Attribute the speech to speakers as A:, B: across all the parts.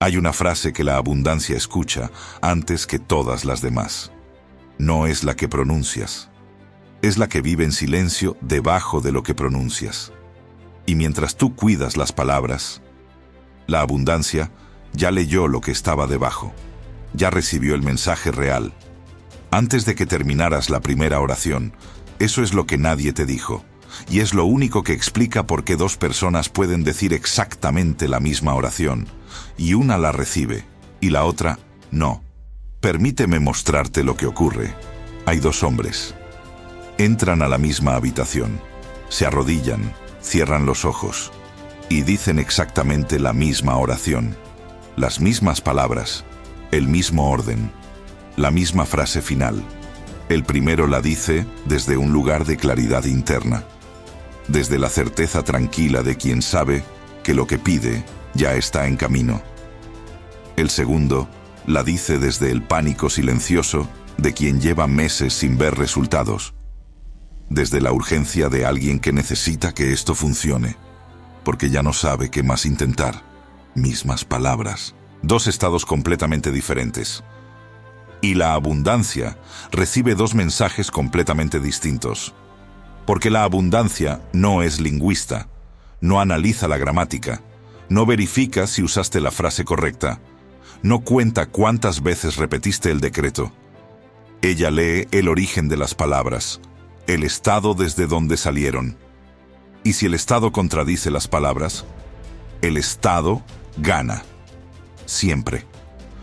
A: Hay una frase que la abundancia escucha antes que todas las demás. No es la que pronuncias. Es la que vive en silencio debajo de lo que pronuncias. Y mientras tú cuidas las palabras, la abundancia ya leyó lo que estaba debajo. Ya recibió el mensaje real. Antes de que terminaras la primera oración, eso es lo que nadie te dijo. Y es lo único que explica por qué dos personas pueden decir exactamente la misma oración, y una la recibe, y la otra no. Permíteme mostrarte lo que ocurre. Hay dos hombres. Entran a la misma habitación, se arrodillan, cierran los ojos, y dicen exactamente la misma oración, las mismas palabras, el mismo orden, la misma frase final. El primero la dice desde un lugar de claridad interna, desde la certeza tranquila de quien sabe que lo que pide ya está en camino. El segundo la dice desde el pánico silencioso de quien lleva meses sin ver resultados, desde la urgencia de alguien que necesita que esto funcione, porque ya no sabe qué más intentar. Mismas palabras, dos estados completamente diferentes. Y la abundancia recibe dos mensajes completamente distintos. Porque la abundancia no es lingüista, no analiza la gramática, no verifica si usaste la frase correcta, no cuenta cuántas veces repetiste el decreto. Ella lee el origen de las palabras, el estado desde donde salieron. Y si el estado contradice las palabras, el estado gana. Siempre.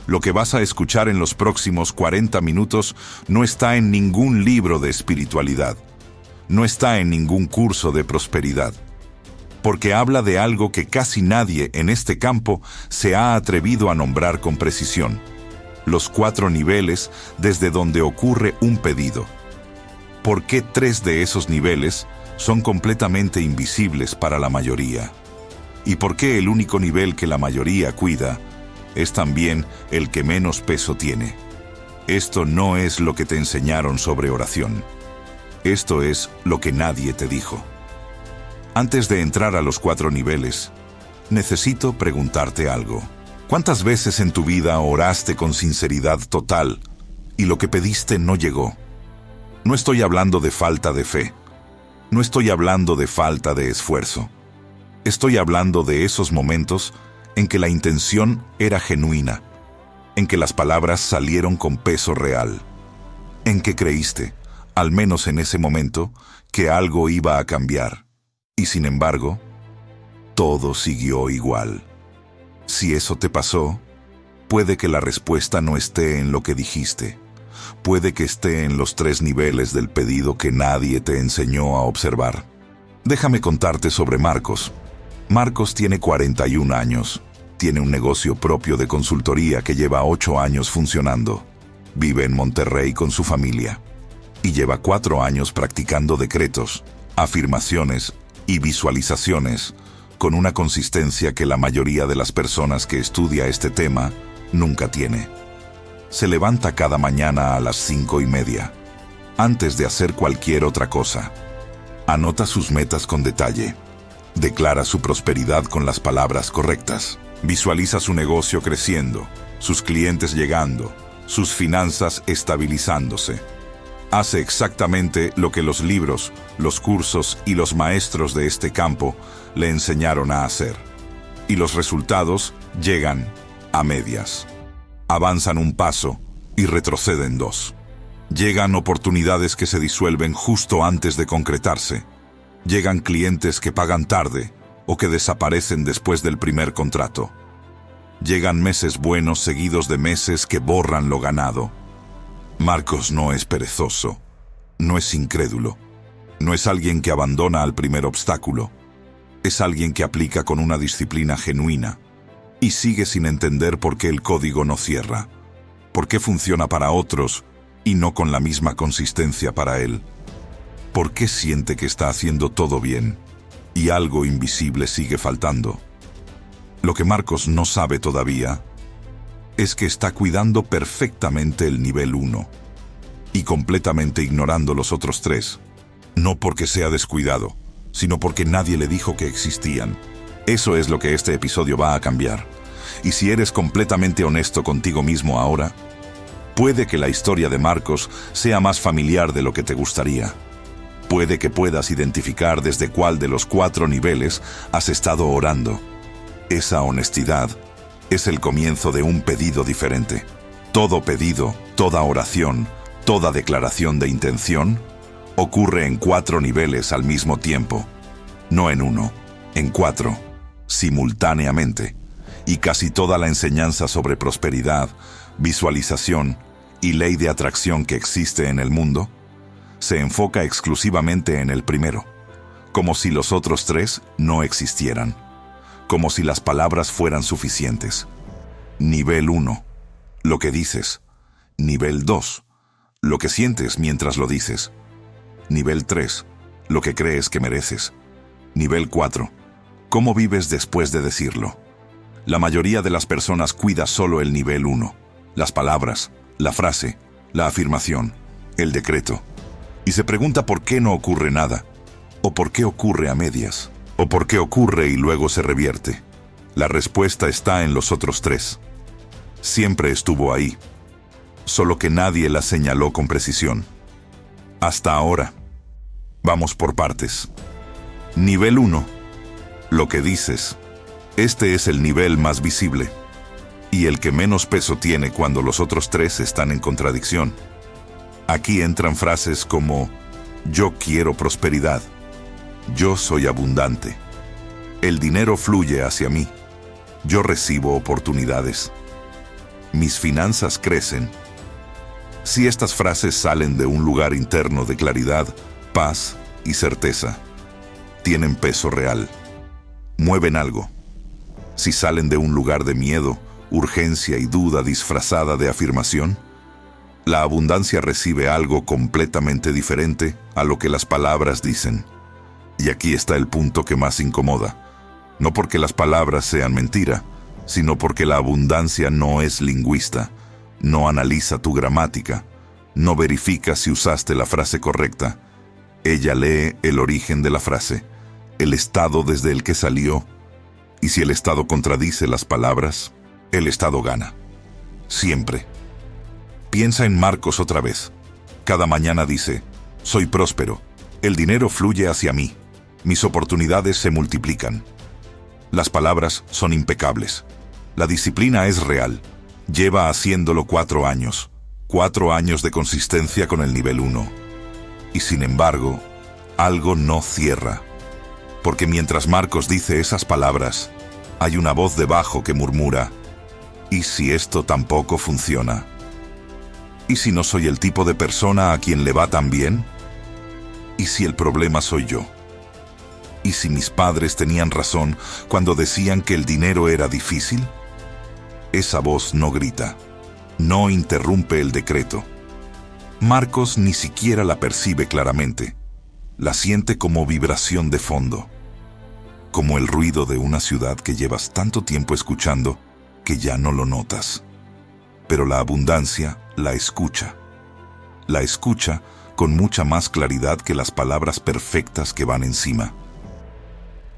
A: Lo que vas a escuchar en los próximos 40 minutos no está en ningún libro de espiritualidad. No está en ningún curso de prosperidad, porque habla de algo que casi nadie en este campo se ha atrevido a nombrar con precisión: los 4 niveles desde donde ocurre un pedido. ¿Por qué 3 de esos niveles son completamente invisibles para la mayoría? ¿Y por qué el único nivel que la mayoría cuida es también el que menos peso tiene? Esto no es lo que te enseñaron sobre oración. Esto es lo que nadie te dijo. Antes de entrar a los 4 niveles, necesito preguntarte algo. ¿Cuántas veces en tu vida oraste con sinceridad total y lo que pediste no llegó? No estoy hablando de falta de fe. No estoy hablando de falta de esfuerzo. Estoy hablando de esos momentos en que la intención era genuina, en que las palabras salieron con peso real, en que creíste, al menos en ese momento, que algo iba a cambiar. Y sin embargo, todo siguió igual. Si eso te pasó, puede que la respuesta no esté en lo que dijiste. Puede que esté en los 3 niveles del pedido que nadie te enseñó a observar. Déjame contarte sobre Marcos. Marcos tiene 41 años. Tiene un negocio propio de consultoría que lleva 8 años funcionando. Vive en Monterrey con su familia. Y lleva 4 años practicando decretos, afirmaciones y visualizaciones con una consistencia que la mayoría de las personas que estudia este tema nunca tiene. Se levanta cada mañana a las 5:30, antes de hacer cualquier otra cosa. Anota sus metas con detalle. Declara su prosperidad con las palabras correctas. Visualiza su negocio creciendo, sus clientes llegando, sus finanzas estabilizándose. Hace exactamente lo que los libros, los cursos y los maestros de este campo le enseñaron a hacer. Y los resultados llegan a medias. Avanzan un paso y retroceden 2. Llegan oportunidades que se disuelven justo antes de concretarse. Llegan clientes que pagan tarde o que desaparecen después del primer contrato. Llegan meses buenos seguidos de meses que borran lo ganado. Marcos no es perezoso, no es incrédulo, no es alguien que abandona al primer obstáculo. Es alguien que aplica con una disciplina genuina y sigue sin entender por qué el código no cierra, por qué funciona para otros y no con la misma consistencia para él. ¿Por qué siente que está haciendo todo bien y algo invisible sigue faltando? Lo que Marcos no sabe todavía es que está cuidando perfectamente el nivel 1 y completamente ignorando los otros 3. No porque sea descuidado, sino porque nadie le dijo que existían. Eso es lo que este episodio va a cambiar. Y si eres completamente honesto contigo mismo ahora, puede que la historia de Marcos sea más familiar de lo que te gustaría. Puede que puedas identificar desde cuál de los 4 niveles has estado orando. Esa honestidad es el comienzo de un pedido diferente. Todo pedido, toda oración, toda declaración de intención ocurre en 4 niveles al mismo tiempo. No en 1, en 4, simultáneamente. Y casi toda la enseñanza sobre prosperidad, visualización y ley de atracción que existe en el mundo se enfoca exclusivamente en el primero, como si los otros 3 no existieran, como si las palabras fueran suficientes. Nivel 1, lo que dices. Nivel 2, lo que sientes mientras lo dices. Nivel 3, lo que crees que mereces. Nivel 4, cómo vives después de decirlo. La mayoría de las personas cuida solo el nivel 1, las palabras, la frase, la afirmación, el decreto. Y se pregunta por qué no ocurre nada, o por qué ocurre a medias, o por qué ocurre y luego se revierte. La respuesta está en los otros 3. Siempre estuvo ahí, solo que nadie la señaló con precisión. Hasta ahora. Vamos por partes. Nivel 1. Lo que dices. Este es el nivel más visible, y el que menos peso tiene cuando los otros 3 están en contradicción. Aquí entran frases como: yo quiero prosperidad, yo soy abundante, el dinero fluye hacia mí, yo recibo oportunidades, mis finanzas crecen. Si estas frases salen de un lugar interno de claridad, paz y certeza, tienen peso real, mueven algo. Si salen de un lugar de miedo, urgencia y duda disfrazada de afirmación, la abundancia recibe algo completamente diferente a lo que las palabras dicen. Y aquí está el punto que más incomoda. No porque las palabras sean mentira, sino porque la abundancia no es lingüista, no analiza tu gramática, no verifica si usaste la frase correcta. Ella lee el origen de la frase, el estado desde el que salió, y si el estado contradice las palabras, el estado gana. Siempre. Piensa en Marcos otra vez. Cada mañana dice: soy próspero, el dinero fluye hacia mí, mis oportunidades se multiplican. Las palabras son impecables. La disciplina es real. Lleva haciéndolo 4 años. 4 años de consistencia con el nivel 1. Y sin embargo, algo no cierra. Porque mientras Marcos dice esas palabras, hay una voz debajo que murmura: ¿y si esto tampoco funciona? ¿Y si no soy el tipo de persona a quien le va tan bien? ¿Y si el problema soy yo? ¿Y si mis padres tenían razón cuando decían que el dinero era difícil? Esa voz no grita, no interrumpe el decreto. Marcos ni siquiera la percibe claramente. La siente como vibración de fondo, como el ruido de una ciudad que llevas tanto tiempo escuchando que ya no lo notas. Pero la abundancia la escucha. La escucha con mucha más claridad que las palabras perfectas que van encima.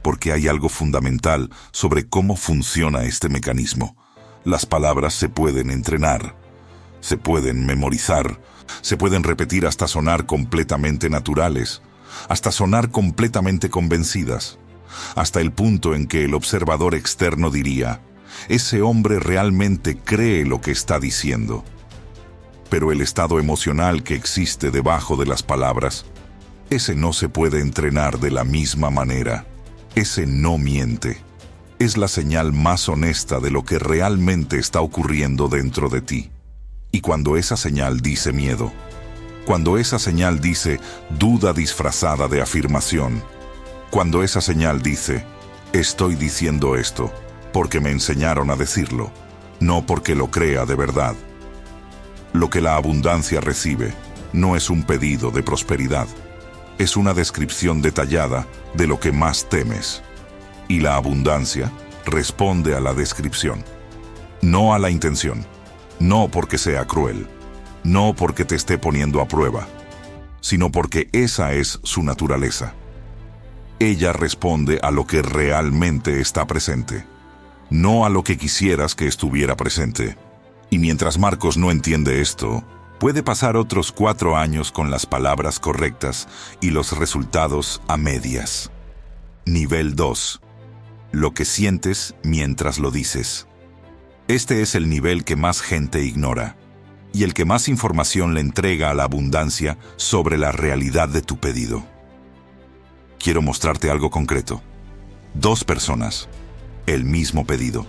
A: Porque hay algo fundamental sobre cómo funciona este mecanismo. Las palabras se pueden entrenar, se pueden memorizar, se pueden repetir hasta sonar completamente naturales, hasta sonar completamente convencidas, hasta el punto en que el observador externo diría: ese hombre realmente cree lo que está diciendo. Pero el estado emocional que existe debajo de las palabras, ese no se puede entrenar de la misma manera. Ese no miente. Es la señal más honesta de lo que realmente está ocurriendo dentro de ti. Y cuando esa señal dice miedo, cuando esa señal dice duda disfrazada de afirmación, cuando esa señal dice: estoy diciendo esto porque me enseñaron a decirlo, no porque lo crea de verdad. Lo que la abundancia recibe no es un pedido de prosperidad, es una descripción detallada de lo que más temes. Y la abundancia responde a la descripción, no a la intención, no porque sea cruel, no porque te esté poniendo a prueba, sino porque esa es su naturaleza. Ella responde a lo que realmente está presente. no a lo que quisieras que estuviera presente. Y mientras Marcos no entiende esto, puede pasar otros 4 años con las palabras correctas y los resultados a medias. Nivel 2. Lo que sientes mientras lo dices. Este es el nivel que más gente ignora y el que más información le entrega a la abundancia sobre la realidad de tu pedido. Quiero mostrarte algo concreto. 2 personas, el mismo pedido.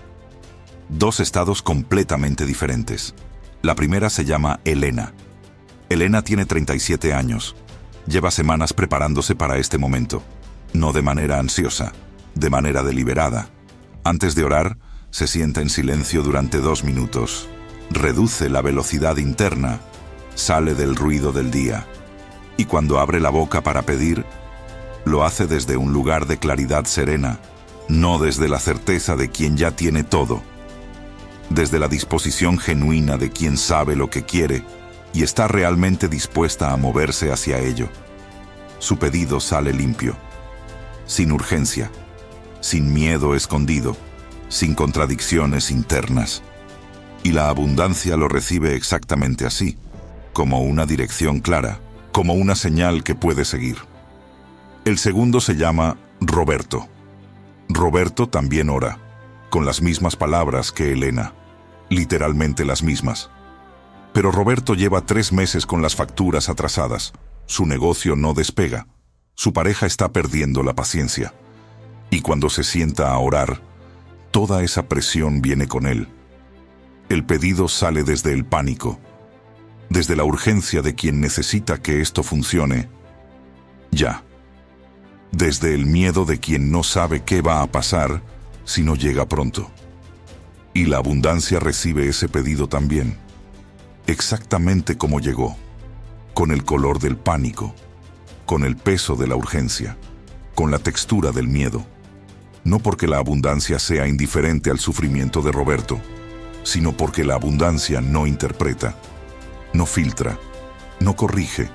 A: 2 estados completamente diferentes. La primera se llama Elena. Elena tiene 37 años. Lleva semanas preparándose para este momento. No de manera ansiosa, de manera deliberada. Antes de orar, se sienta en silencio durante 2 minutos. Reduce la velocidad interna, sale del ruido del día. Y cuando abre la boca para pedir, lo hace desde un lugar de claridad serena, no desde la certeza de quien ya tiene todo. Desde la disposición genuina de quien sabe lo que quiere y está realmente dispuesta a moverse hacia ello. Su pedido sale limpio, sin urgencia, sin miedo escondido, sin contradicciones internas. Y la abundancia lo recibe exactamente así, como una dirección clara, como una señal que puede seguir. El segundo se llama Roberto. Roberto también ora, con las mismas palabras que Elena, literalmente las mismas. Pero Roberto lleva 3 meses con las facturas atrasadas, su negocio no despega, su pareja está perdiendo la paciencia. Y cuando se sienta a orar, toda esa presión viene con él. El pedido sale desde el pánico, desde la urgencia de quien necesita que esto funcione ya, desde el miedo de quien no sabe qué va a pasar si no llega pronto. Y la abundancia recibe ese pedido también, exactamente como llegó, con el color del pánico, con el peso de la urgencia, con la textura del miedo. No porque la abundancia sea indiferente al sufrimiento de Roberto, sino porque la abundancia no interpreta, no filtra, no corrige,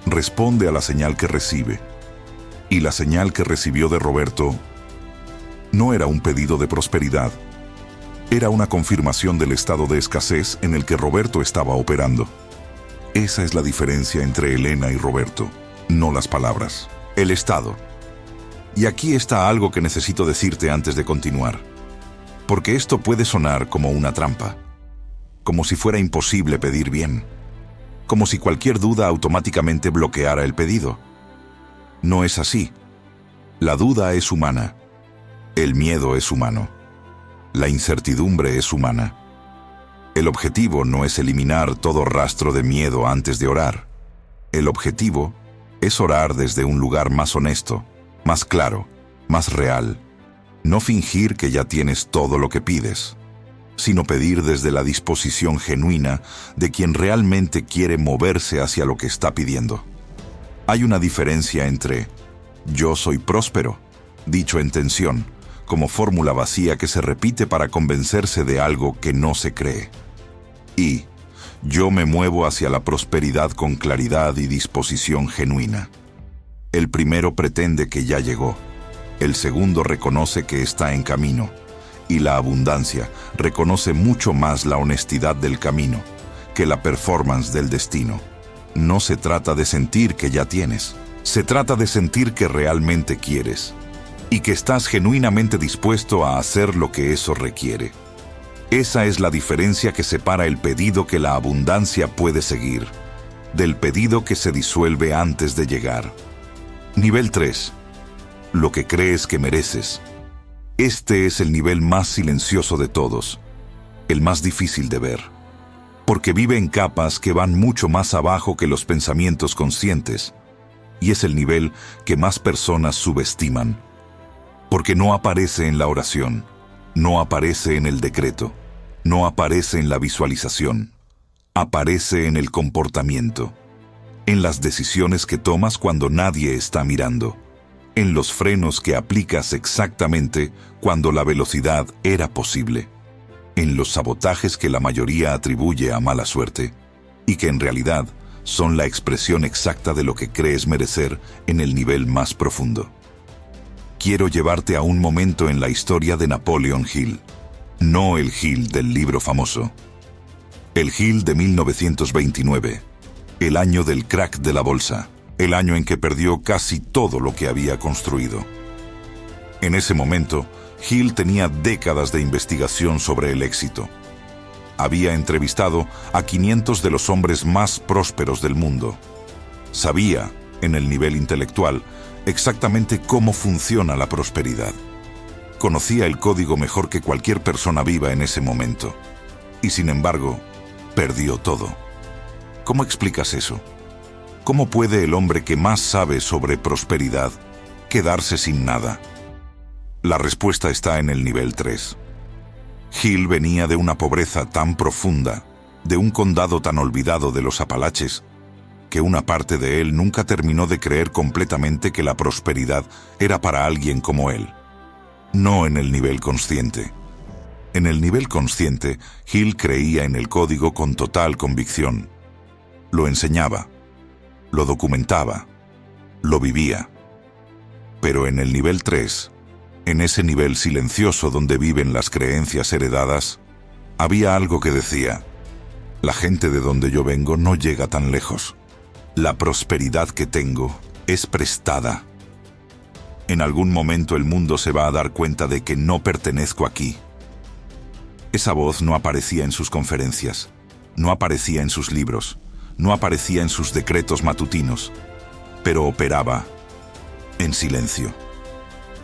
A: responde a la señal que recibe. Y la señal que recibió de Roberto no era un pedido de prosperidad, era una confirmación del estado de escasez en el que Roberto estaba operando. Esa es la diferencia entre Elena y Roberto, no las palabras, el estado. Y aquí está algo que necesito decirte antes de continuar. Porque esto puede sonar como una trampa, como si fuera imposible pedir bien, como si cualquier duda automáticamente bloqueara el pedido. No es así. La duda es humana, el miedo es humano, la incertidumbre es humana. El objetivo no es eliminar todo rastro de miedo antes de orar. El objetivo es orar desde un lugar más honesto, más claro, más real. No fingir que ya tienes todo lo que pides, sino pedir desde la disposición genuina de quien realmente quiere moverse hacia lo que está pidiendo. Hay una diferencia entre «yo soy próspero», dicho en tensión, como fórmula vacía que se repite para convencerse de algo que no se cree, y «yo me muevo hacia la prosperidad con claridad y disposición genuina». El primero pretende que ya llegó. El segundo reconoce que está en camino, y la abundancia reconoce mucho más la honestidad del camino que la performance del destino. No se trata de sentir que ya tienes, se trata de sentir que realmente quieres y que estás genuinamente dispuesto a hacer lo que eso requiere. Esa es la diferencia que separa el pedido que la abundancia puede seguir del pedido que se disuelve antes de llegar. Nivel 3. Lo que crees que mereces. Este es el nivel más silencioso de todos, el más difícil de ver, porque vive en capas que van mucho más abajo que los pensamientos conscientes, y es el nivel que más personas subestiman, porque no aparece en la oración, no aparece en el decreto, no aparece en la visualización, aparece en el comportamiento, en las decisiones que tomas cuando nadie está mirando, en los frenos que aplicas exactamente cuando la velocidad era posible, en los sabotajes que la mayoría atribuye a mala suerte y que en realidad son la expresión exacta de lo que crees merecer en el nivel más profundo. quiero llevarte a un momento en la historia de Napoleon Hill. No el Hill del libro famoso. El Hill de 1929, el año del crack de la bolsa, el año en que perdió casi todo lo que había construido. En ese momento, Hill tenía décadas de investigación sobre el éxito. Había entrevistado a 500 de los hombres más prósperos del mundo. Sabía, en el nivel intelectual, exactamente cómo funciona la prosperidad. Conocía el código mejor que cualquier persona viva en ese momento. Y sin embargo, perdió todo. ¿Cómo explicas eso? ¿Cómo puede el hombre que más sabe sobre prosperidad quedarse sin nada? La respuesta está en el nivel 3. Hill venía de una pobreza tan profunda, de un condado tan olvidado de los Apalaches, que una parte de él nunca terminó de creer completamente que la prosperidad era para alguien como él. No en el nivel consciente. En el nivel consciente, Hill creía en el código con total convicción. Lo enseñaba, lo documentaba, lo vivía. Pero en el nivel 3, en ese nivel silencioso donde viven las creencias heredadas, había algo que decía: la gente de donde yo vengo no llega tan lejos. La prosperidad que tengo es prestada. En algún momento el mundo se va a dar cuenta de que no pertenezco aquí. Esa voz no aparecía en sus conferencias, no aparecía en sus libros, no aparecía en sus decretos matutinos, pero operaba en silencio,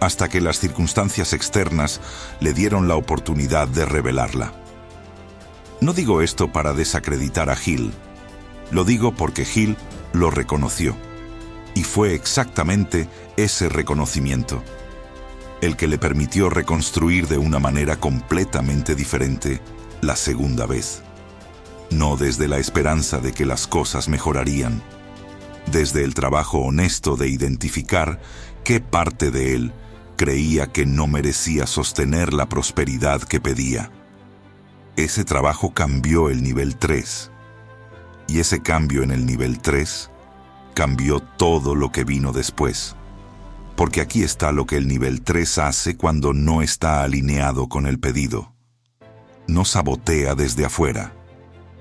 A: hasta que las circunstancias externas le dieron la oportunidad de revelarla. No digo esto para desacreditar a Hill, lo digo porque Hill lo reconoció, y fue exactamente ese reconocimiento el que le permitió reconstruir de una manera completamente diferente la segunda vez. No desde la esperanza de que las cosas mejorarían, desde el trabajo honesto de identificar qué parte de él creía que no merecía sostener la prosperidad que pedía. Ese trabajo cambió el nivel 3, y ese cambio en el nivel 3 cambió todo lo que vino después. Porque aquí está lo que el nivel 3 hace cuando no está alineado con el pedido. No sabotea desde afuera,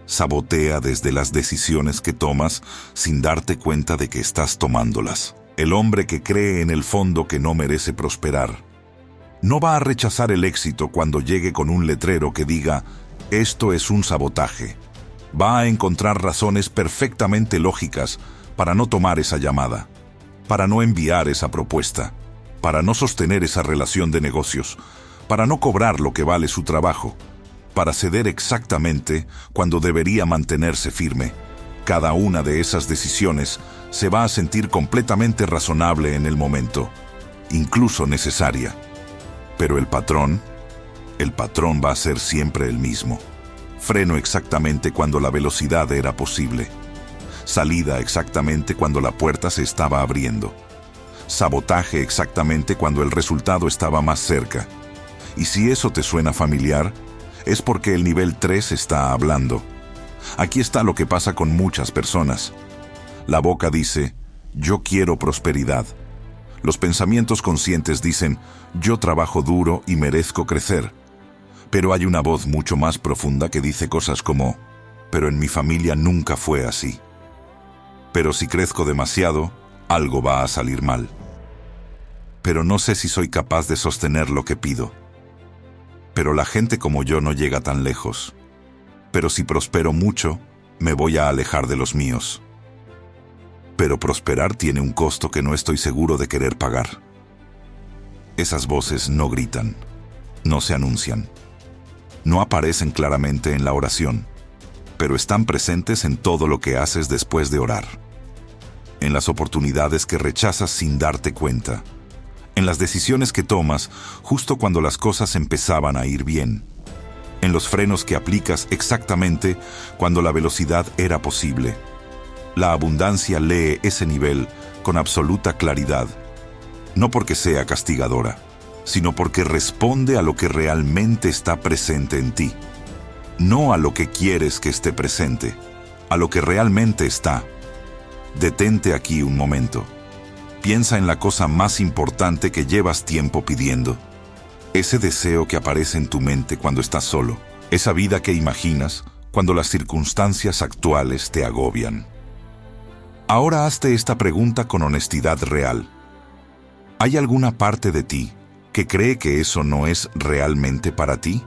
A: sabotea desde las decisiones que tomas sin darte cuenta de que estás tomándolas. El hombre que cree en el fondo que no merece prosperar no va a rechazar el éxito cuando llegue con un letrero que diga: esto es un sabotaje. Va a encontrar razones perfectamente lógicas para no tomar esa llamada, para no enviar esa propuesta, para no sostener esa relación de negocios, para no cobrar lo que vale su trabajo, para ceder exactamente cuando debería mantenerse firme. Cada una de esas decisiones se va a sentir completamente razonable en el momento, incluso necesaria. Pero el patrón va a ser siempre el mismo. Freno exactamente cuando la velocidad era posible. Salida exactamente cuando la puerta se estaba abriendo. Sabotaje exactamente cuando el resultado estaba más cerca. Y si eso te suena familiar, es porque el nivel 3 está hablando. Aquí está lo que pasa con muchas personas. La boca dice: yo quiero prosperidad. Los pensamientos conscientes dicen: yo trabajo duro y merezco crecer. Pero hay una voz mucho más profunda que dice cosas como: pero en mi familia nunca fue así. Pero si crezco demasiado, algo va a salir mal. Pero no sé si soy capaz de sostener lo que pido. Pero la gente como yo no llega tan lejos. Pero si prospero mucho, me voy a alejar de los míos. Pero prosperar tiene un costo que no estoy seguro de querer pagar. Esas voces no gritan, no se anuncian, no aparecen claramente en la oración, pero están presentes en todo lo que haces después de orar. En las oportunidades que rechazas sin darte cuenta. En las decisiones que tomas justo cuando las cosas empezaban a ir bien. En los frenos que aplicas exactamente cuando la velocidad era posible. La abundancia lee ese nivel con absoluta claridad. No porque sea castigadora, sino porque responde a lo que realmente está presente en ti. No a lo que quieres que esté presente, a lo que realmente está. Detente aquí un momento. Piensa en la cosa más importante que llevas tiempo pidiendo. Ese deseo que aparece en tu mente cuando estás solo. Esa vida que imaginas cuando las circunstancias actuales te agobian. Ahora hazte esta pregunta con honestidad real. ¿Hay alguna parte de ti que cree que eso no es realmente para ti?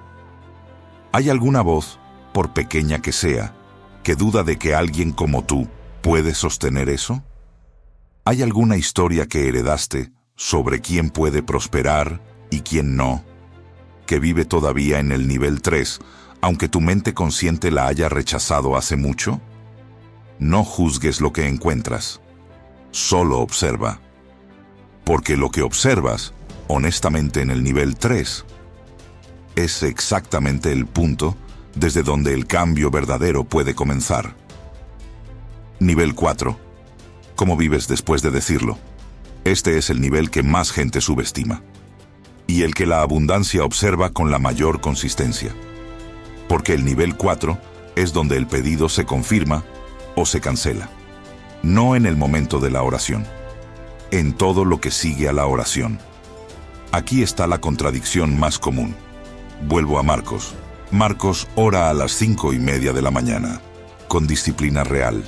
A: ¿Hay alguna voz, por pequeña que sea, que duda de que alguien como tú puede sostener eso? ¿Hay alguna historia que heredaste sobre quién puede prosperar y quién no, que vive todavía en el nivel 3, aunque tu mente consciente la haya rechazado hace mucho? No juzgues lo que encuentras, solo observa. Porque lo que observas, honestamente en el nivel 3, es exactamente el punto desde donde el cambio verdadero puede comenzar. Nivel 4. ¿Cómo vives después de decirlo? Este es el nivel que más gente subestima, y el que la abundancia observa con la mayor consistencia. Porque el nivel 4 es donde el pedido se confirma o se cancela. No en el momento de la oración, en todo lo que sigue a la oración. Aquí está la contradicción más común. Vuelvo a Marcos. Marcos ora a las 5:30 de la mañana, con disciplina real,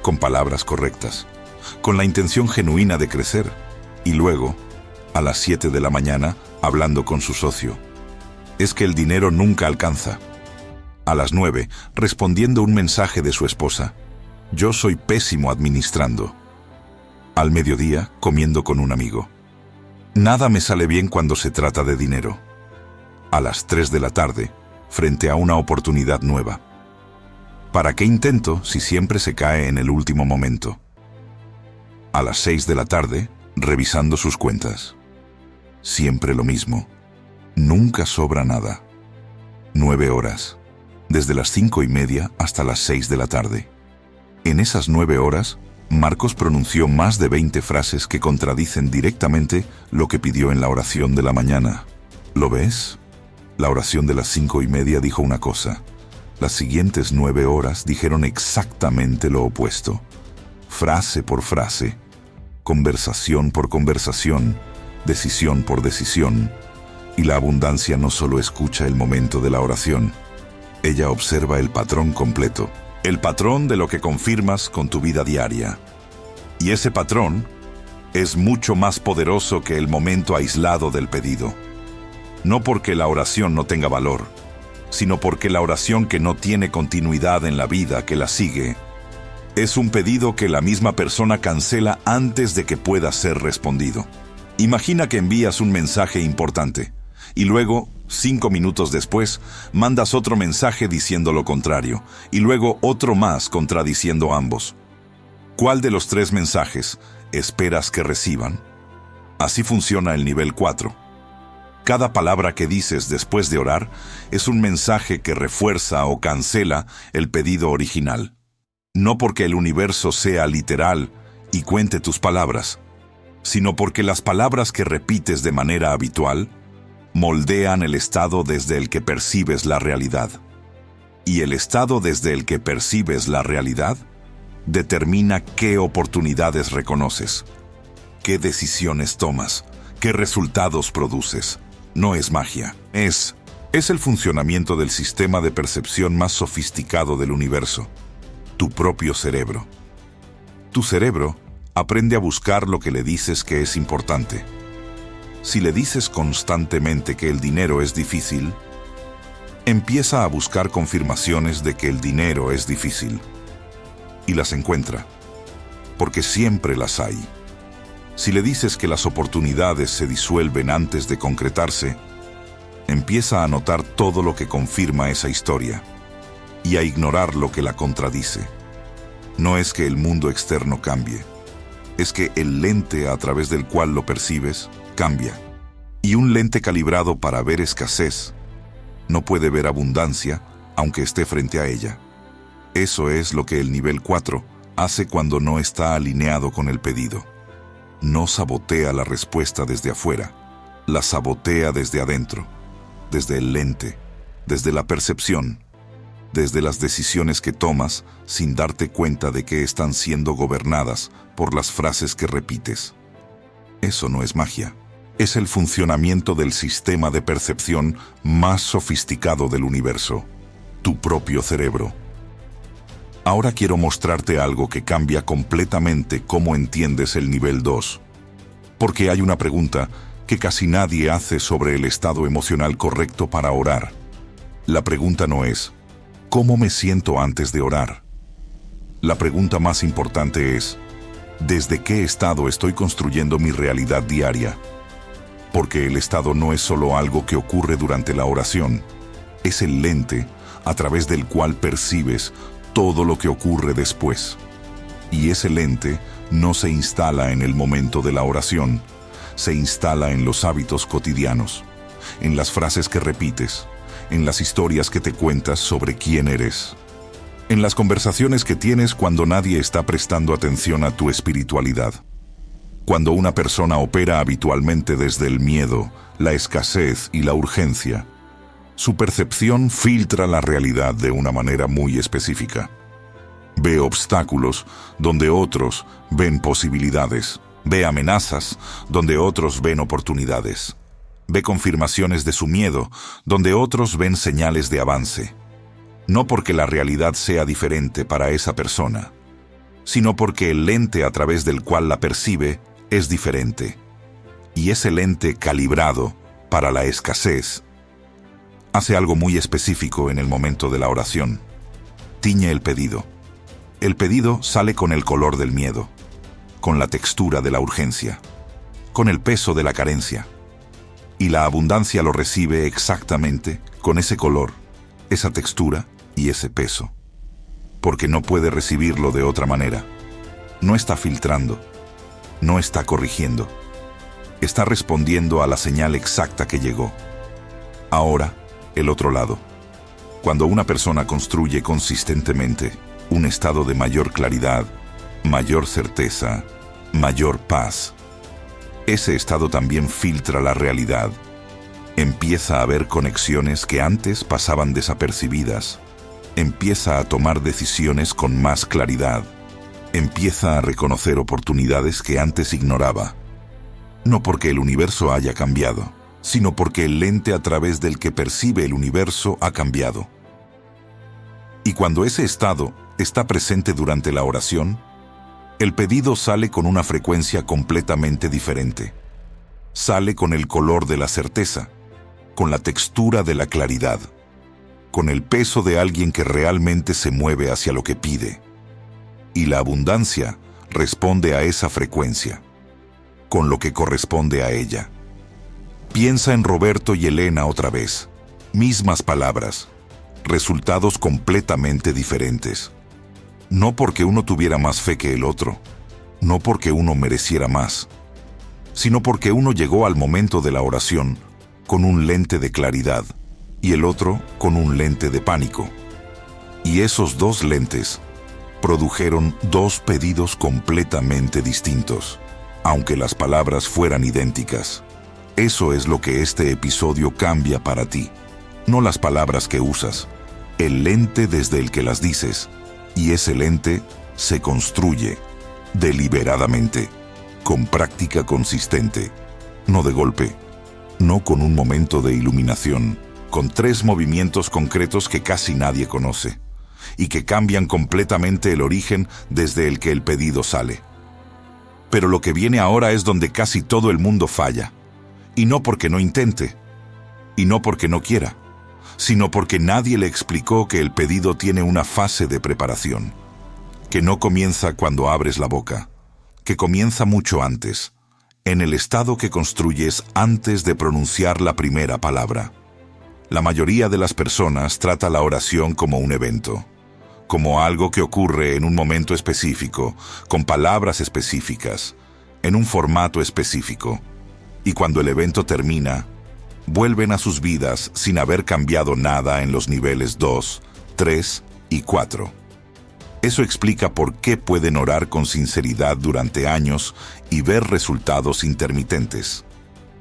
A: con palabras correctas, con la intención genuina de crecer, y luego, a las 7 de la mañana, hablando con su socio. Es que el dinero nunca alcanza. A las 9, respondiendo un mensaje de su esposa. Yo soy pésimo administrando. Al mediodía, comiendo con un amigo. Nada me sale bien cuando se trata de dinero. A las 3 de la tarde, frente a una oportunidad nueva. ¿Para qué intento si siempre se cae en el último momento? A las 6 de la tarde, revisando sus cuentas. Siempre lo mismo. Nunca sobra nada. 9 horas. Desde las 5:30 hasta las 6 de la tarde. En esas 9 horas, Marcos pronunció más de 20 frases que contradicen directamente lo que pidió en la oración de la mañana. ¿Lo ves? La oración de las 5:30 dijo una cosa. Las siguientes 9 horas dijeron exactamente lo opuesto. Frase por frase, conversación por conversación, decisión por decisión. Y la abundancia no solo escucha el momento de la oración, ella observa el patrón completo. El patrón de lo que confirmas con tu vida diaria. Y ese patrón es mucho más poderoso que el momento aislado del pedido. No porque la oración no tenga valor, sino porque la oración que no tiene continuidad en la vida que la sigue, es un pedido que la misma persona cancela antes de que pueda ser respondido. Imagina que envías un mensaje importante, y luego, 5 minutos después, mandas otro mensaje diciendo lo contrario, y luego otro más contradiciendo ambos. ¿Cuál de los 3 mensajes esperas que reciban? Así funciona el nivel 4. Cada palabra que dices después de orar es un mensaje que refuerza o cancela el pedido original. No porque el universo sea literal y cuente tus palabras, sino porque las palabras que repites de manera habitual moldean el estado desde el que percibes la realidad. Y el estado desde el que percibes la realidad determina qué oportunidades reconoces, qué decisiones tomas, qué resultados produces. No es magia, es el funcionamiento del sistema de percepción más sofisticado del universo, tu propio cerebro. Tu cerebro aprende a buscar lo que le dices que es importante. Si le dices constantemente que el dinero es difícil, empieza a buscar confirmaciones de que el dinero es difícil. Y las encuentra, porque siempre las hay. Si le dices que las oportunidades se disuelven antes de concretarse, empieza a notar todo lo que confirma esa historia y a ignorar lo que la contradice. No es que el mundo externo cambie, es que el lente a través del cual lo percibes cambia. Y un lente calibrado para ver escasez no puede ver abundancia aunque esté frente a ella. Eso es lo que el nivel 4 hace cuando no está alineado con el pedido. No sabotea la respuesta desde afuera, la sabotea desde adentro, desde el lente, desde la percepción, desde las decisiones que tomas sin darte cuenta de que están siendo gobernadas por las frases que repites. Eso no es magia. Es el funcionamiento del sistema de percepción más sofisticado del universo, tu propio cerebro. Ahora quiero mostrarte algo que cambia completamente cómo entiendes el nivel 2. Porque hay una pregunta que casi nadie hace sobre el estado emocional correcto para orar. La pregunta no es, ¿cómo me siento antes de orar? La pregunta más importante es, ¿desde qué estado estoy construyendo mi realidad diaria? Porque el estado no es solo algo que ocurre durante la oración, es el lente a través del cual percibes todo lo que ocurre después. Y ese lente no se instala en el momento de la oración, se instala en los hábitos cotidianos, en las frases que repites, en las historias que te cuentas sobre quién eres, en las conversaciones que tienes cuando nadie está prestando atención a tu espiritualidad. Cuando una persona opera habitualmente desde el miedo, la escasez y la urgencia, su percepción filtra la realidad de una manera muy específica. Ve obstáculos donde otros ven posibilidades. Ve amenazas donde otros ven oportunidades. Ve confirmaciones de su miedo donde otros ven señales de avance. No porque la realidad sea diferente para esa persona, sino porque el lente a través del cual la percibe es diferente. Y ese lente calibrado para la escasez hace algo muy específico en el momento de la oración. Tiñe el pedido. El pedido sale con el color del miedo, con la textura de la urgencia, con el peso de la carencia. Y la abundancia lo recibe exactamente con ese color, esa textura y ese peso. Porque no puede recibirlo de otra manera. No está filtrando, no está corrigiendo. Está respondiendo a la señal exacta que llegó. Ahora, el otro lado. Cuando una persona construye consistentemente un estado de mayor claridad, mayor certeza, mayor paz, ese estado también filtra la realidad. Empieza a ver conexiones que antes pasaban desapercibidas. Empieza a tomar decisiones con más claridad. Empieza a reconocer oportunidades que antes ignoraba. No porque el universo haya cambiado, sino porque el lente a través del que percibe el universo ha cambiado. Y cuando ese estado está presente durante la oración, el pedido sale con una frecuencia completamente diferente. Sale con el color de la certeza, con la textura de la claridad, con el peso de alguien que realmente se mueve hacia lo que pide. Y la abundancia responde a esa frecuencia, con lo que corresponde a ella. Piensa en Roberto y Elena otra vez. Mismas palabras, resultados completamente diferentes. No porque uno tuviera más fe que el otro, no porque uno mereciera más, sino porque uno llegó al momento de la oración con un lente de claridad y el otro con un lente de pánico. Y esos dos lentes produjeron dos pedidos completamente distintos, aunque las palabras fueran idénticas. Eso es lo que este episodio cambia para ti. No las palabras que usas, el lente desde el que las dices. Y ese lente se construye deliberadamente, con práctica consistente, no de golpe, no con un momento de iluminación, con 3 movimientos concretos que casi nadie conoce, y que cambian completamente el origen desde el que el pedido sale. Pero lo que viene ahora es donde casi todo el mundo falla, y no porque no intente, y no porque no quiera, sino porque nadie le explicó que el pedido tiene una fase de preparación, que no comienza cuando abres la boca, que comienza mucho antes, en el estado que construyes antes de pronunciar la primera palabra. La mayoría de las personas trata la oración como un evento, como algo que ocurre en un momento específico, con palabras específicas, en un formato específico, y cuando el evento termina, vuelven a sus vidas sin haber cambiado nada en los niveles 2, 3 y 4. Eso explica por qué pueden orar con sinceridad durante años y ver resultados intermitentes.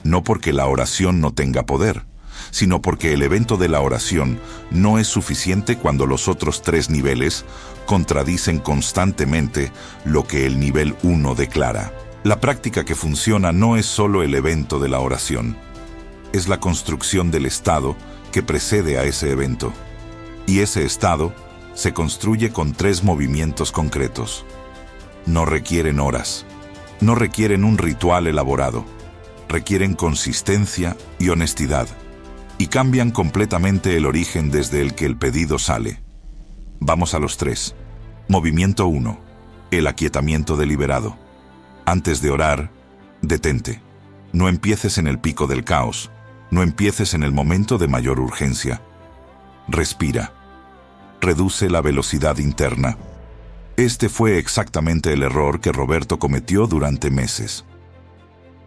A: No porque la oración no tenga poder, sino porque el evento de la oración no es suficiente cuando los otros 3 niveles contradicen constantemente lo que el nivel 1 declara. La práctica que funciona no es solo el evento de la oración, es la construcción del estado que precede a ese evento. Y ese estado se construye con 3 movimientos concretos. No requieren horas, no requieren un ritual elaborado, requieren consistencia y honestidad, y cambian completamente el origen desde el que el pedido sale. Vamos a los 3. Movimiento 1. El aquietamiento deliberado. Antes de orar, detente. No empieces en el pico del caos, no empieces en el momento de mayor urgencia. Respira. Reduce la velocidad interna. Este fue exactamente el error que Roberto cometió durante meses.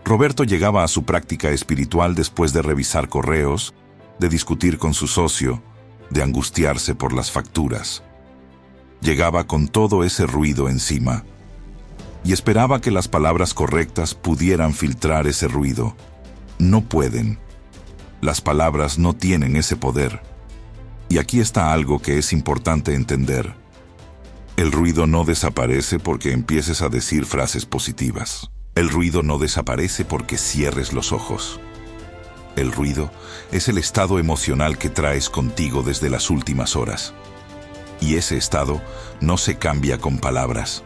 A: Roberto llegaba a su práctica espiritual después de revisar correos, de discutir con su socio, de angustiarse por las facturas. Llegaba con todo ese ruido encima y esperaba que las palabras correctas pudieran filtrar ese ruido. No pueden. Las palabras no tienen ese poder. Y aquí está algo que es importante entender. El ruido no desaparece porque empieces a decir frases positivas. El ruido no desaparece porque cierres los ojos. El ruido es el estado emocional que traes contigo desde las últimas horas. Y ese estado no se cambia con palabras.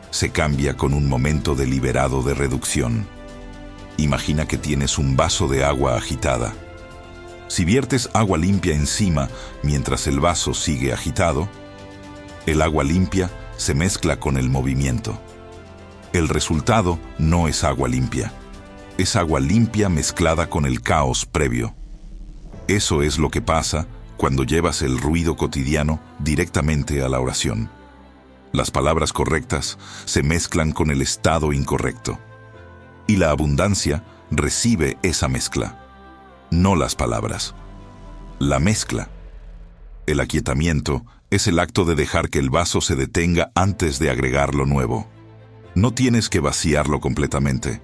A: Se cambia con un momento deliberado de reducción. Imagina que tienes un vaso de agua agitada. Si viertes agua limpia encima mientras el vaso sigue agitado, el agua limpia se mezcla con el movimiento. El resultado no es agua limpia. Es agua limpia mezclada con el caos previo. Eso es lo que pasa cuando llevas el ruido cotidiano directamente a la oración. Las palabras correctas se mezclan con el estado incorrecto. Y la abundancia recibe esa mezcla. No las palabras. La mezcla. El aquietamiento es el acto de dejar que el vaso se detenga antes de agregar lo nuevo. No tienes que vaciarlo completamente.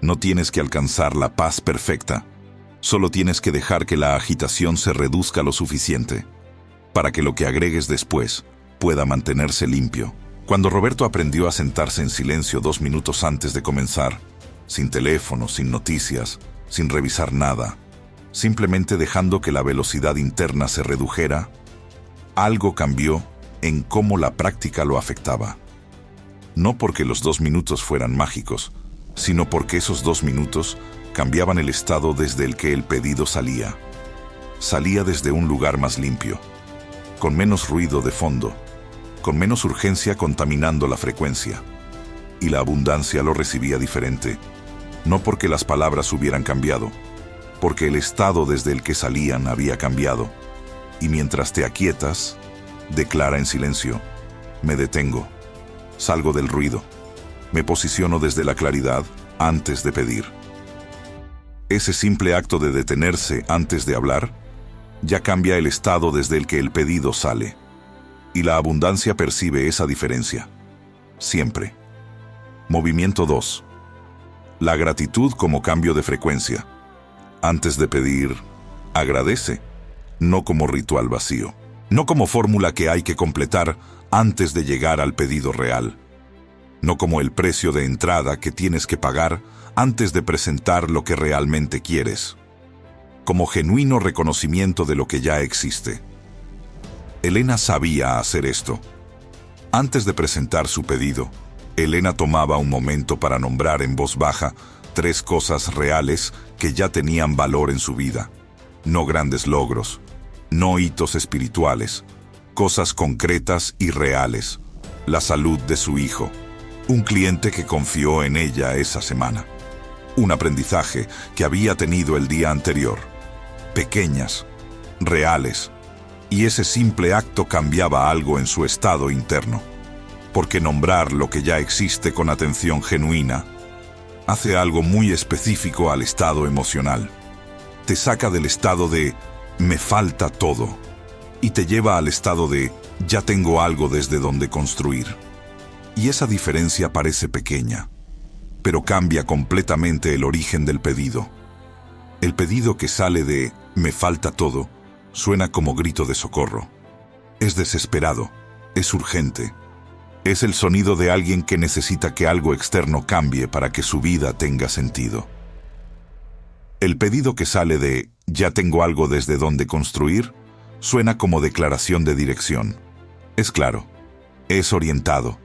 A: No tienes que alcanzar la paz perfecta. Solo tienes que dejar que la agitación se reduzca lo suficiente para que lo que agregues después pueda mantenerse limpio. Cuando Roberto aprendió a sentarse en silencio 2 minutos antes de comenzar, sin teléfono, sin noticias, sin revisar nada, simplemente dejando que la velocidad interna se redujera, algo cambió en cómo la práctica lo afectaba. No porque los 2 minutos fueran mágicos, sino porque esos 2 minutos cambiaban el estado desde el que el pedido salía. Salía desde un lugar más limpio, con menos ruido de fondo, con menos urgencia contaminando la frecuencia. Y la abundancia lo recibía diferente, no porque las palabras hubieran cambiado, porque el estado desde el que salían había cambiado. Y mientras te aquietas, declara en silencio: me detengo, salgo del ruido, me posiciono desde la claridad antes de pedir. Ese simple acto de detenerse antes de hablar ya cambia el estado desde el que el pedido sale. Y la abundancia percibe esa diferencia. Siempre. Movimiento 2. La gratitud como cambio de frecuencia. Antes de pedir, agradece, no como ritual vacío, no como fórmula que hay que completar antes de llegar al pedido real, no como el precio de entrada que tienes que pagar antes de presentar lo que realmente quieres, como genuino reconocimiento de lo que ya existe. Elena sabía hacer esto. Antes de presentar su pedido, Elena tomaba un momento para nombrar en voz baja 3 cosas reales que ya tenían valor en su vida. No grandes logros, no hitos espirituales, cosas concretas y reales. La salud de su hijo, un cliente que confió en ella esa semana, un aprendizaje que había tenido el día anterior. Pequeñas, reales, y ese simple acto cambiaba algo en su estado interno, porque nombrar lo que ya existe con atención genuina hace algo muy específico al estado emocional. Te saca del estado de «me falta todo» y te lleva al estado de «ya tengo algo desde donde construir». Y esa diferencia parece pequeña, pero cambia completamente el origen del pedido. El pedido que sale de «me falta todo» suena como grito de socorro. Es desesperado, es urgente. Es el sonido de alguien que necesita que algo externo cambie para que su vida tenga sentido. El pedido que sale de «ya tengo algo desde donde construir» suena como declaración de dirección. Es claro, es orientado.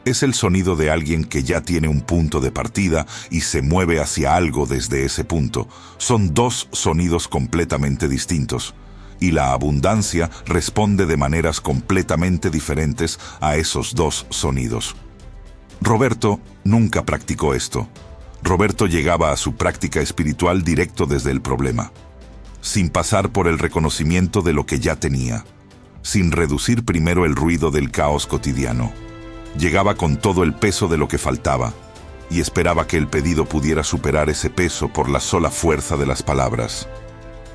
A: Es el sonido de alguien que ya tiene un punto de partida y se mueve hacia algo desde ese punto. Son dos sonidos completamente distintos, y la abundancia responde de maneras completamente diferentes a esos dos sonidos. Roberto nunca practicó esto. Roberto llegaba a su práctica espiritual directo desde el problema, sin pasar por el reconocimiento de lo que ya tenía, sin reducir primero el ruido del caos cotidiano. Llegaba con todo el peso de lo que faltaba y esperaba que el pedido pudiera superar ese peso por la sola fuerza de las palabras.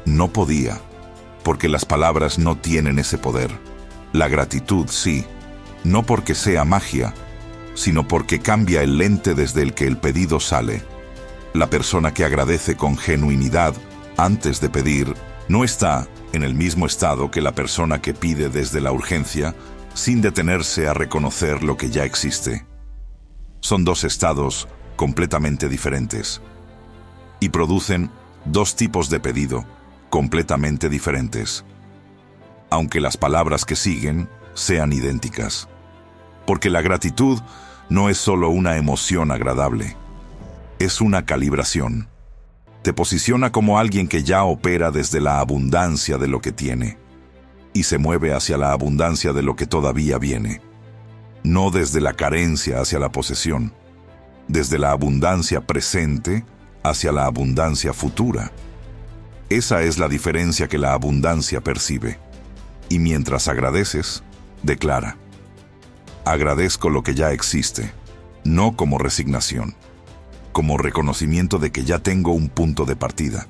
A: No podía, porque las palabras no tienen ese poder. La gratitud sí, no porque sea magia, sino porque cambia el lente desde el que el pedido sale. La persona que agradece con genuinidad antes de pedir no está en el mismo estado que la persona que pide desde la urgencia, sin detenerse a reconocer lo que ya existe. Son dos estados completamente diferentes y producen dos tipos de pedido completamente diferentes, aunque las palabras que siguen sean idénticas. Porque la gratitud no es solo una emoción agradable, es una calibración. Te posiciona como alguien que ya opera desde la abundancia de lo que tiene y se mueve hacia la abundancia de lo que todavía viene. No desde la carencia hacia la posesión, desde la abundancia presente hacia la abundancia futura. Esa es la diferencia que la abundancia percibe. Y mientras agradeces, declara: agradezco lo que ya existe, no como resignación, como reconocimiento de que ya tengo un punto de partida.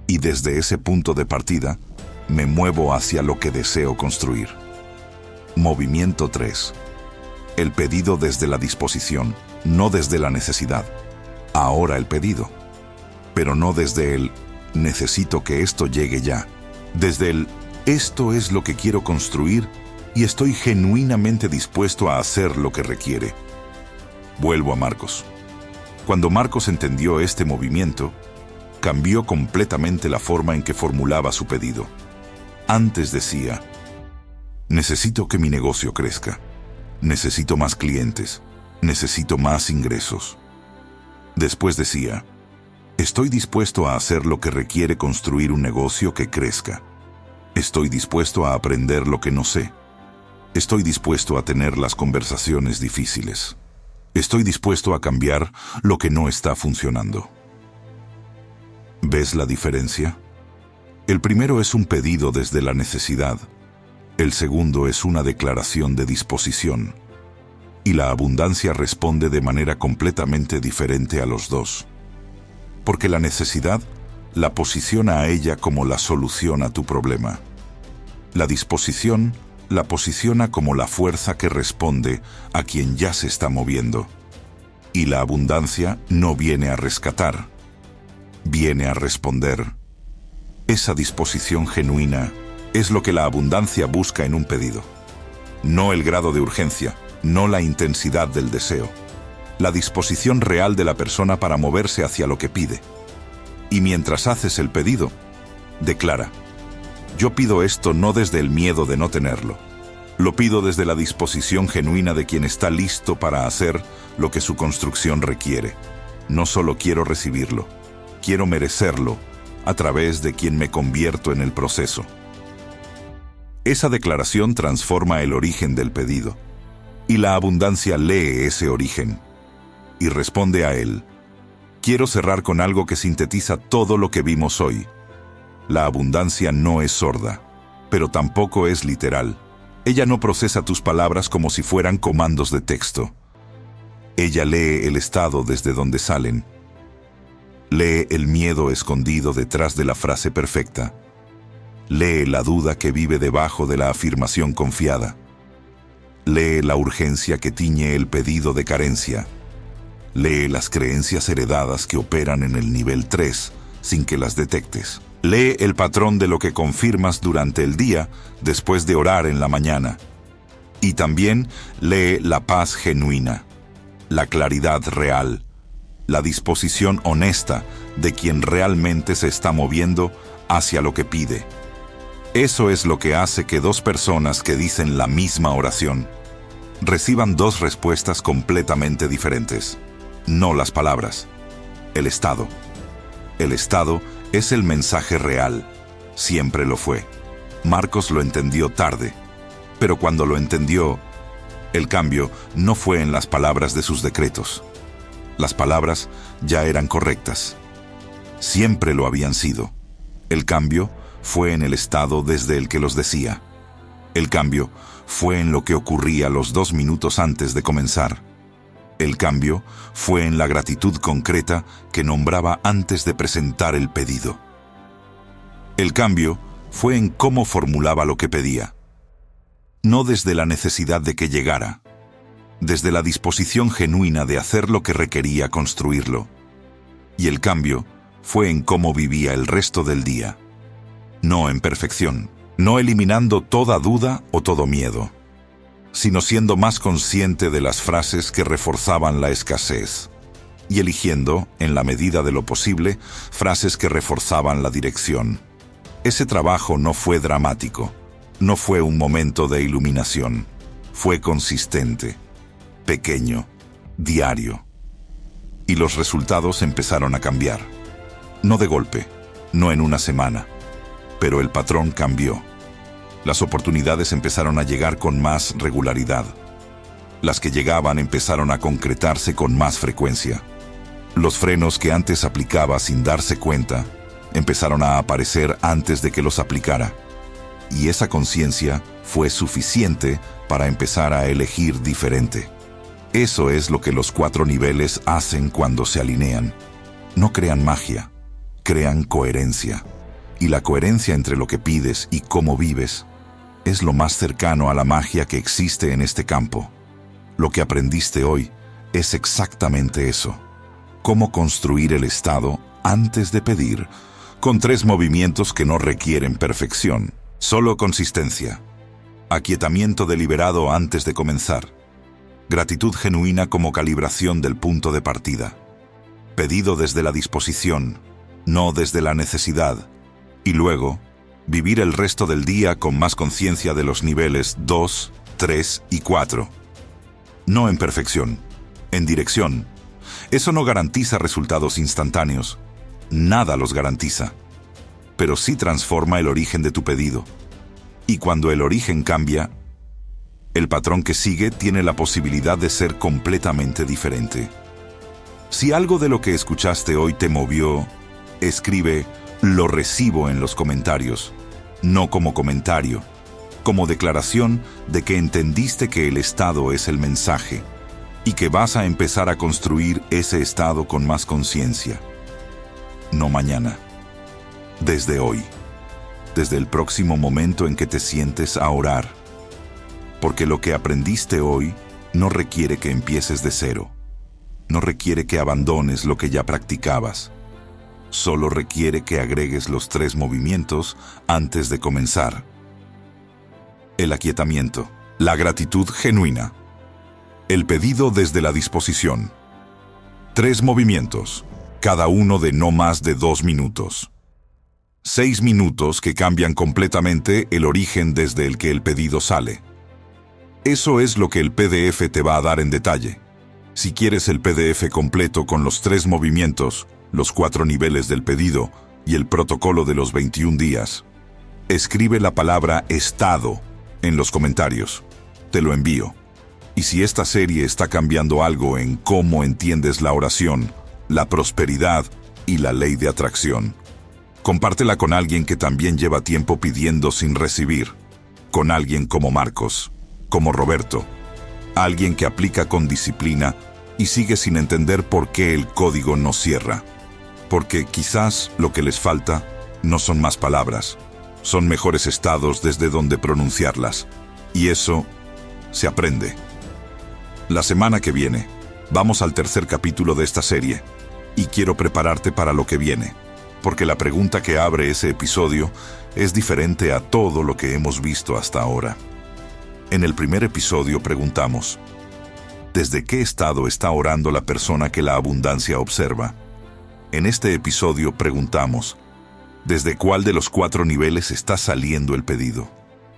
A: Y desde ese punto de partida, me muevo hacia lo que deseo construir. Movimiento 3. El pedido desde la disposición, no desde la necesidad. Ahora el pedido, pero no desde el necesito que esto llegue ya. Desde el esto es lo que quiero construir y estoy genuinamente dispuesto a hacer lo que requiere. Vuelvo a Marcos. Cuando Marcos entendió este movimiento, cambió completamente la forma en que formulaba su pedido. Antes decía: necesito que mi negocio crezca, necesito más clientes, necesito más ingresos. Después decía: estoy dispuesto a hacer lo que requiere construir un negocio que crezca. Estoy dispuesto a aprender lo que no sé. Estoy dispuesto a tener las conversaciones difíciles. Estoy dispuesto a cambiar lo que no está funcionando. ¿Ves la diferencia? El primero es un pedido desde la necesidad. El segundo es una declaración de disposición. Y la abundancia responde de manera completamente diferente a los dos. Porque la necesidad la posiciona a ella como la solución a tu problema. La disposición la posiciona como la fuerza que responde a quien ya se está moviendo. Y la abundancia no viene a rescatar, viene a responder. Esa disposición genuina es lo que la abundancia busca en un pedido. No el grado de urgencia, no la intensidad del deseo. La disposición real de la persona para moverse hacia lo que pide. Y mientras haces el pedido, declara: yo pido esto no desde el miedo de no tenerlo. Lo pido desde la disposición genuina de quien está listo para hacer lo que su construcción requiere. No solo quiero recibirlo, quiero merecerlo a través de quien me convierto en el proceso. Esa declaración transforma el origen del pedido, y la abundancia lee ese origen y responde a él. Quiero cerrar con algo que sintetiza todo lo que vimos hoy. La abundancia no es sorda, pero tampoco es literal. Ella no procesa tus palabras como si fueran comandos de texto. Ella lee el estado desde donde salen. Lee el miedo escondido detrás de la frase perfecta. Lee la duda que vive debajo de la afirmación confiada. Lee la urgencia que tiñe el pedido de carencia. Lee las creencias heredadas que operan en el nivel 3 sin que las detectes. Lee el patrón de lo que confirmas durante el día después de orar en la mañana. Y también lee la paz genuina, la claridad real, la disposición honesta de quien realmente se está moviendo hacia lo que pide. Eso es lo que hace que dos personas que dicen la misma oración reciban dos respuestas completamente diferentes. No las palabras, el estado. El estado es el mensaje real, siempre lo fue. Marcos lo entendió tarde, pero cuando lo entendió, el cambio no fue en las palabras de sus decretos. Las palabras ya eran correctas. Siempre lo habían sido. El cambio fue en el estado desde el que los decía. El cambio fue en lo que ocurría los 2 minutos antes de comenzar. El cambio fue en la gratitud concreta que nombraba antes de presentar el pedido. El cambio fue en cómo formulaba lo que pedía. No desde la necesidad de que llegara, desde la disposición genuina de hacer lo que requería construirlo. Y el cambio fue en cómo vivía el resto del día. No en perfección, no eliminando toda duda o todo miedo, sino siendo más consciente de las frases que reforzaban la escasez y eligiendo, en la medida de lo posible, frases que reforzaban la dirección. Ese trabajo no fue dramático, no fue un momento de iluminación, fue consistente, pequeño, diario. Y los resultados empezaron a cambiar. No de golpe, no en una semana, pero el patrón cambió. Las oportunidades empezaron a llegar con más regularidad. Las que llegaban empezaron a concretarse con más frecuencia. Los frenos que antes aplicaba sin darse cuenta empezaron a aparecer antes de que los aplicara. Y esa conciencia fue suficiente para empezar a elegir diferente. Eso es lo que los 4 niveles hacen cuando se alinean. No crean magia, crean coherencia. Y la coherencia entre lo que pides y cómo vives es lo más cercano a la magia que existe en este campo. Lo que aprendiste hoy es exactamente eso. Cómo construir el estado antes de pedir, con 3 movimientos que no requieren perfección, solo consistencia. Aquietamiento deliberado antes de comenzar. Gratitud genuina como calibración del punto de partida. Pedido desde la disposición, no desde la necesidad. Y luego, vivir el resto del día con más conciencia de los niveles 2, 3 y 4. No en perfección, en dirección. Eso no garantiza resultados instantáneos. Nada los garantiza. Pero sí transforma el origen de tu pedido. Y cuando el origen cambia, el patrón que sigue tiene la posibilidad de ser completamente diferente. Si algo de lo que escuchaste hoy te movió, escribe "lo recibo" en los comentarios, no como comentario, como declaración de que entendiste que el estado es el mensaje y que vas a empezar a construir ese estado con más conciencia. No mañana, desde hoy, desde el próximo momento en que te sientes a orar, porque lo que aprendiste hoy no requiere que empieces de cero, no requiere que abandones lo que ya practicabas. Solo requiere que agregues los 3 movimientos antes de comenzar. El aquietamiento, la gratitud genuina, el pedido desde la disposición. 3 movimientos, cada uno de no más de 2 minutos. 6 minutos que cambian completamente el origen desde el que el pedido sale. Eso es lo que el PDF te va a dar en detalle. Si quieres el PDF completo con los 3 movimientos, los 4 niveles del pedido y el protocolo de los 21 días, escribe la palabra estado en los comentarios. Te lo envío. Y si esta serie está cambiando algo en cómo entiendes la oración, la prosperidad y la ley de atracción, compártela con alguien que también lleva tiempo pidiendo sin recibir, con alguien como Marcos, como Roberto, alguien que aplica con disciplina y sigue sin entender por qué el código no cierra. Porque quizás lo que les falta no son más palabras, son mejores estados desde donde pronunciarlas. Y eso se aprende. La semana que viene, vamos al 3er capítulo de esta serie, y quiero prepararte para lo que viene, porque la pregunta que abre ese episodio es diferente a todo lo que hemos visto hasta ahora. En el primer episodio preguntamos, ¿desde qué estado está orando la persona que la abundancia observa? En este episodio preguntamos, ¿desde cuál de los 4 niveles está saliendo el pedido?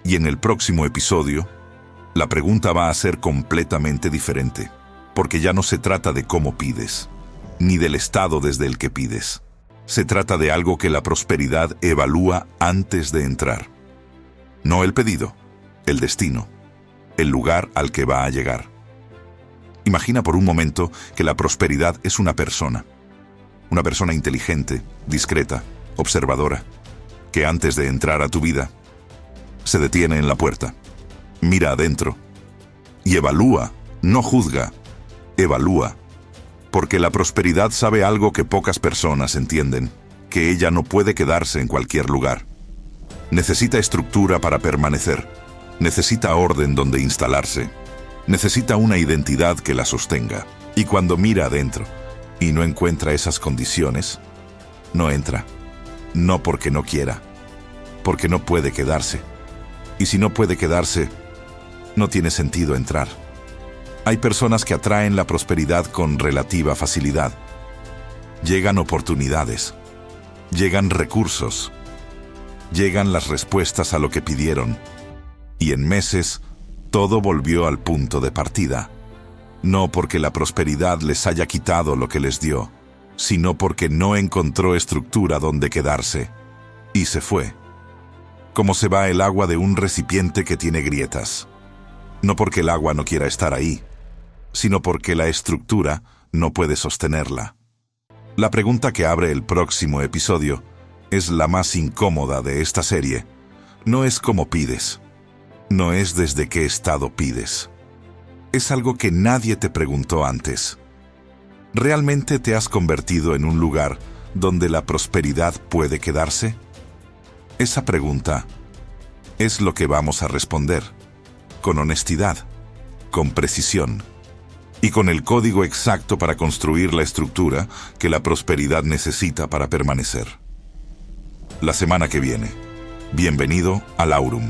A: Y en el próximo episodio, la pregunta va a ser completamente diferente, porque ya no se trata de cómo pides, ni del estado desde el que pides. Se trata de algo que la prosperidad evalúa antes de entrar. No el pedido, el destino, el lugar al que va a llegar. Imagina por un momento que la prosperidad es una persona inteligente, discreta, observadora, que antes de entrar a tu vida, se detiene en la puerta, mira adentro y evalúa, no juzga, evalúa. Porque la prosperidad sabe algo que pocas personas entienden, que ella no puede quedarse en cualquier lugar. Necesita estructura para permanecer, necesita orden donde instalarse, necesita una identidad que la sostenga. Y cuando mira adentro y no encuentra esas condiciones, no entra. No porque no quiera, porque no puede quedarse. Y si no puede quedarse, no tiene sentido entrar. Hay personas que atraen la prosperidad con relativa facilidad. Llegan oportunidades, llegan recursos, llegan las respuestas a lo que pidieron. Y en meses, todo volvió al punto de partida. No porque la prosperidad les haya quitado lo que les dio, sino porque no encontró estructura donde quedarse. Y se fue. Como se va el agua de un recipiente que tiene grietas. No porque el agua no quiera estar ahí, sino porque la estructura no puede sostenerla. La pregunta que abre el próximo episodio es la más incómoda de esta serie. No es cómo pides, no es desde qué estado pides. Es algo que nadie te preguntó antes. ¿Realmente te has convertido en un lugar donde la prosperidad puede quedarse? Esa pregunta es lo que vamos a responder, con honestidad, con precisión, y con el código exacto para construir la estructura que la prosperidad necesita para permanecer. La semana que viene, bienvenido al Aurum.